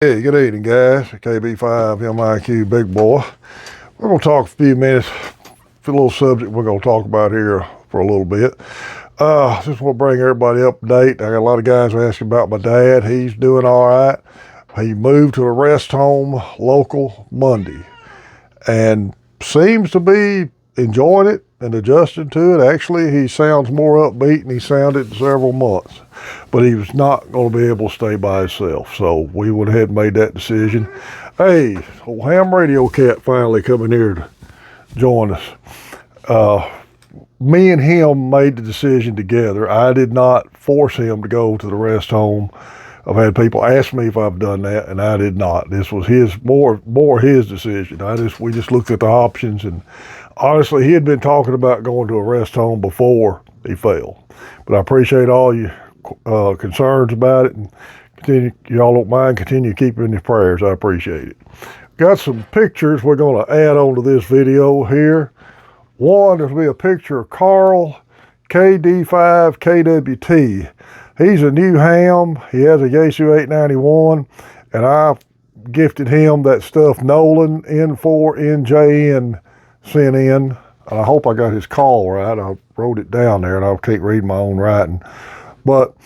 Hey, good evening, guys. KB5 MIQ Big Boy. We're going to talk a few minutes for a little subject we're going to talk about here for a little bit. Just want to bring everybody up to date. I got a lot of guys asking about my dad. He's doing all right. He moved to a rest home local Monday and seems to be enjoying it and adjusting to it. Actually, he sounds more upbeat than he sounded in several months. But he was not going to be able to stay by himself. So we went ahead and made that decision. Hey, old Ham Radio Cat finally coming here to join us. Me and him made the decision together. I did not force him to go to the rest home. I've had people ask me if I've done that, and I did not. This was more his decision. We just looked at the options, and honestly, he had been talking about going to a rest home before he fell. But I appreciate all your concerns about it, and continue, y'all don't mind, continue keeping his prayers. I appreciate it. Got some pictures we're going to add onto this video here. One, there'll be a picture of Carl KD5KWT. He's a new ham. He has a Yaesu 891, and I gifted him that stuff Nolan N4NJN sent in. I hope I got his call right. I wrote it down there, and I can't read my own writing. But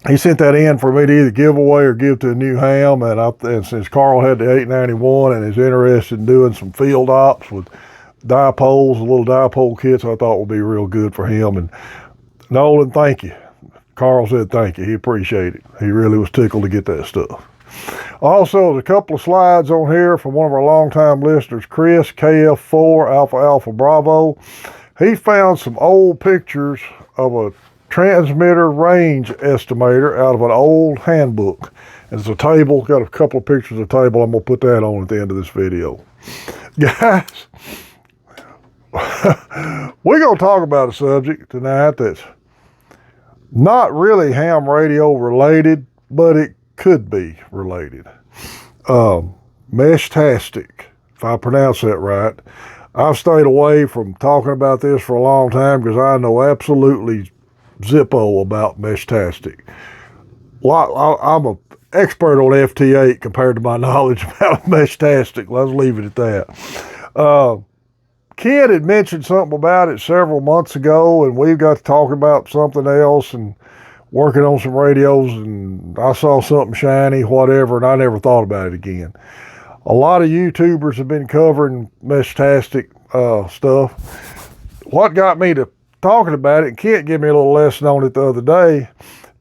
he sent that in for me to either give away or give to a new ham. And since Carl had the 891 and is interested in doing some field ops with dipoles, little dipole kits, I thought would be real good for him. And Nolan, thank you. Carl said thank you. He appreciated it. He really was tickled to get that stuff. Also, there's a couple of slides on here from one of our longtime listeners, Chris, KF4 Alpha Alpha Bravo. He found some old pictures of a transmitter range estimator out of an old handbook. And it's a table, got a couple of pictures of the table. I'm going to put that on at the end of this video. Guys, we're going to talk about a subject tonight that's not really ham radio related, but it could be related. MESHTASTIC, if I pronounce that right. I've stayed away from talking about this for a long time because I know absolutely zippo about MESHTASTIC. I'm an expert on FT8 compared to my knowledge about MESHTASTIC. Let's leave it at that. Ken had mentioned something about it several months ago, and we got to talking about something else and working on some radios, and I saw something shiny, whatever, and I never thought about it again. A lot of YouTubers have been covering MESHTASTIC stuff. What got me to talking about it, and Kent gave me a little lesson on it the other day,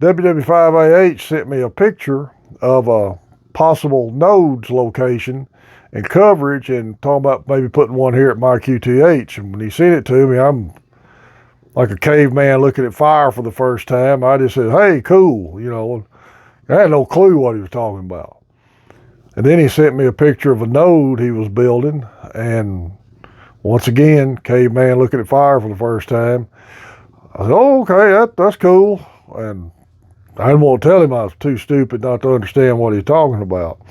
WW5AH sent me a picture of a possible nodes location and coverage, and talking about maybe putting one here at my QTH. And when he sent it to me, I'm like a caveman looking at fire for the first time. I just said, hey, cool. You know, I had no clue what he was talking about. And then he sent me a picture of a node he was building. And once again, caveman looking at fire for the first time. I said, oh, okay, that's cool. And I didn't want to tell him I was too stupid not to understand what he's talking about.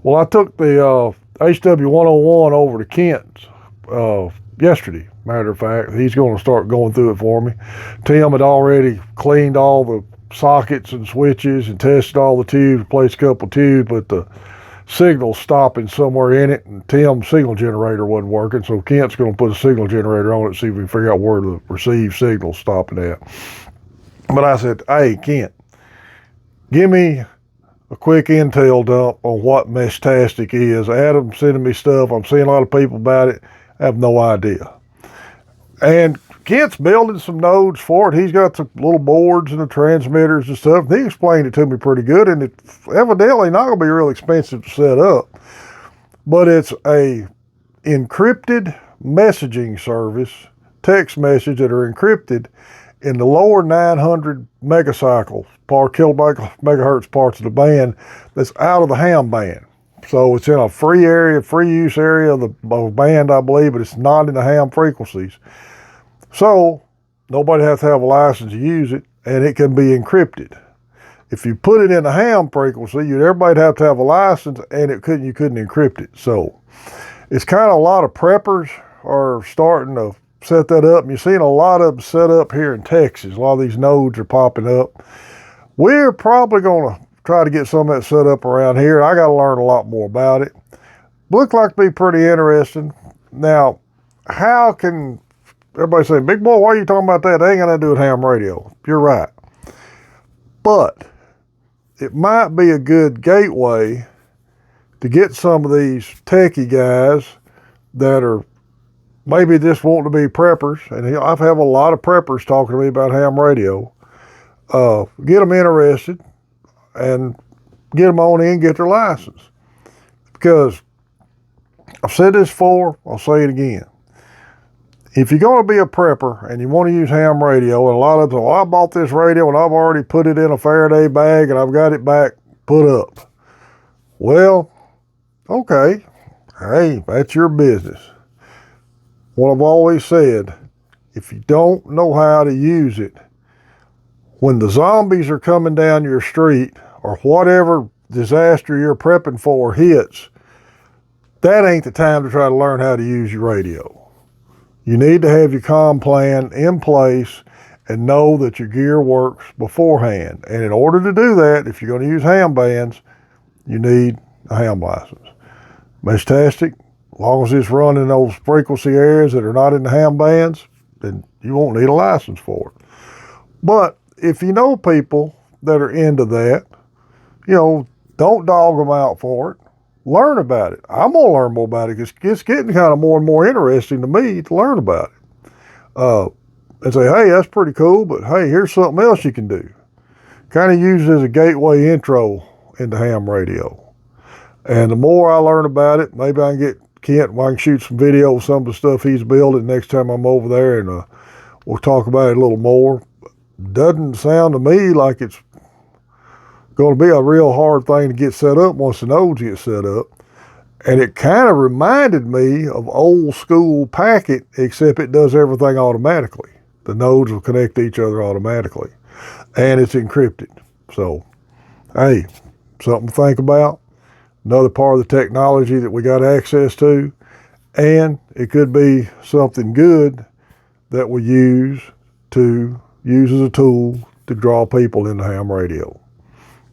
Well, I took the HW101 over to Kent's yesterday. Matter of fact, he's going to start going through it for me. Tim had already cleaned all the sockets and switches and tested all the tubes, replaced a couple of tubes, but the signal's stopping somewhere in it, and Tim's signal generator wasn't working, so Kent's going to put a signal generator on it, see if we can figure out where the received signal's stopping at. But I said, hey, Kent, give me a quick intel dump on what MESHTASTIC is. Adam sending me stuff. I'm seeing a lot of people about it. I have no idea. And Kent's building some nodes for it. He's got the little boards and the transmitters and stuff. He explained it to me pretty good, and it's evidently not going to be real expensive to set up. But it's a encrypted messaging service, text message that are encrypted in the lower 900 megacycles, kilomegahertz parts of the band that's out of the ham band. So it's in a free use area of the band, I believe, but it's not in the ham frequencies. So nobody has to have a license to use it, and it can be encrypted. If you put it in the ham frequency, everybody'd have to have a license, and you couldn't encrypt it. So it's kind of a lot of preppers are starting to set that up, and you're seeing a lot of them set up here in Texas. A lot of these nodes are popping up. We're probably going to try to get some of that set up around here. I got to learn a lot more about it. Look like to be pretty interesting. Now, how can everybody say, big boy, why are you talking about that? They ain't got nothing to do with ham radio. You're right. But it might be a good gateway to get some of these techie guys that are maybe just wanting to be preppers. And I've had a lot of preppers talking to me about ham radio. Get them interested and get them on in, get their license. Because I've said this before, I'll say it again. If you're going to be a prepper and you want to use ham radio, and a lot of them say, well, I bought this radio and I've already put it in a Faraday bag and I've got it back put up. Well, okay. Hey, that's your business. What I've always said, if you don't know how to use it, when the zombies are coming down your street or whatever disaster you're prepping for hits, that ain't the time to try to learn how to use your radio. You need to have your comm plan in place and know that your gear works beforehand. And in order to do that, if you're going to use ham bands, you need a ham license. MESHTASTIC, as long as it's running those frequency areas that are not in the ham bands, then you won't need a license for it. But if you know people that are into that, don't dog them out for it. Learn about it. I'm going to learn more about it because it's getting kind of more and more interesting to me to learn about it. And say, hey, that's pretty cool, but hey, here's something else you can do. Kind of use it as a gateway intro into ham radio. And the more I learn about it, maybe I can get Kent and I can shoot some video of some of the stuff he's building next time I'm over there, and we'll talk about it a little more. Doesn't sound to me like it's going to be a real hard thing to get set up once the nodes get set up. And it kind of reminded me of old school packet, except it does everything automatically. The nodes will connect to each other automatically. And it's encrypted. So, hey, something to think about. Another part of the technology that we got access to. And it could be something good that we use as a tool to draw people into ham radio.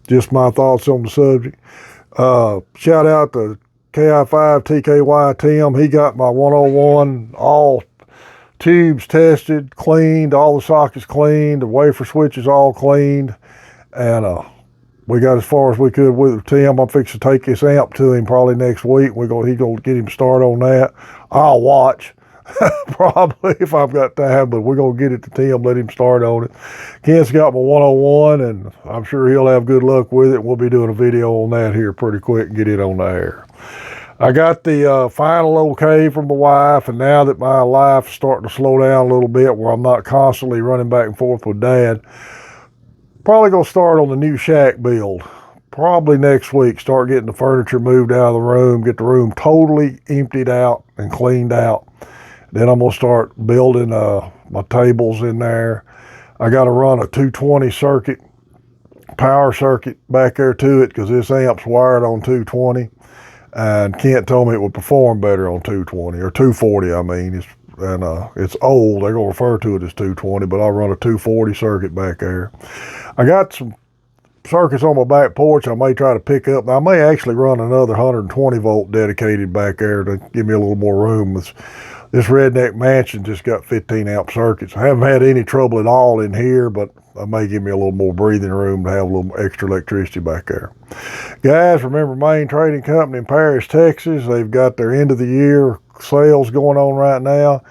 Just my thoughts on the subject. Shout out to KI5 TKY Tim. He got my 101, all tubes tested, cleaned, all the sockets cleaned, the wafer switches all cleaned, and we got as far as we could with Tim. I'm fixing to take this amp to him probably next week. He's gonna get him started on that. I'll watch. Probably if I've got time, but we're going to get it to Tim, let him start on it. Kent's got my 101, and I'm sure he'll have good luck with it. We'll be doing a video on that here pretty quick and get it on the air. I got the final okay from my wife, and now that my life is starting to slow down a little bit where I'm not constantly running back and forth with Dad, probably going to start on the new shack build. Probably next week, start getting the furniture moved out of the room, get the room totally emptied out and cleaned out. Then I'm going to start building my tables in there. I got to run a 220 circuit, power circuit back there to it because this amp's wired on 220. And Kent told me it would perform better on 220, or 240, I mean. It's old. They're going to refer to it as 220, but I'll run a 240 circuit back there. I got some circuits on my back porch I may try to pick up. I may actually run another 120 volt dedicated back there to give me a little more room. This redneck mansion just got 15 amp circuits. I haven't had any trouble at all in here, but it may give me a little more breathing room to have a little extra electricity back there. Guys, remember Main Trading Company in Paris, Texas. They've got their end of the year sales going on right now.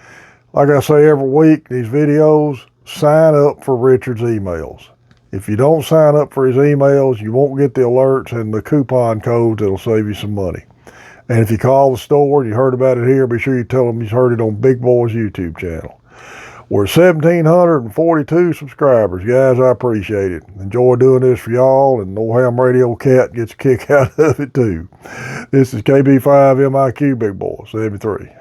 Like I say every week, these videos, sign up for Richard's emails. If you don't sign up for his emails, you won't get the alerts and the coupon codes that'll save you some money. And if you call the store and you heard about it here, be sure you tell them you heard it on Big Boy's YouTube channel. We're 1,742 subscribers. Guys, I appreciate it. Enjoy doing this for y'all, and No Ham Radio Cat gets a kick out of it too. This is KB5 MIQ Big Boy 73.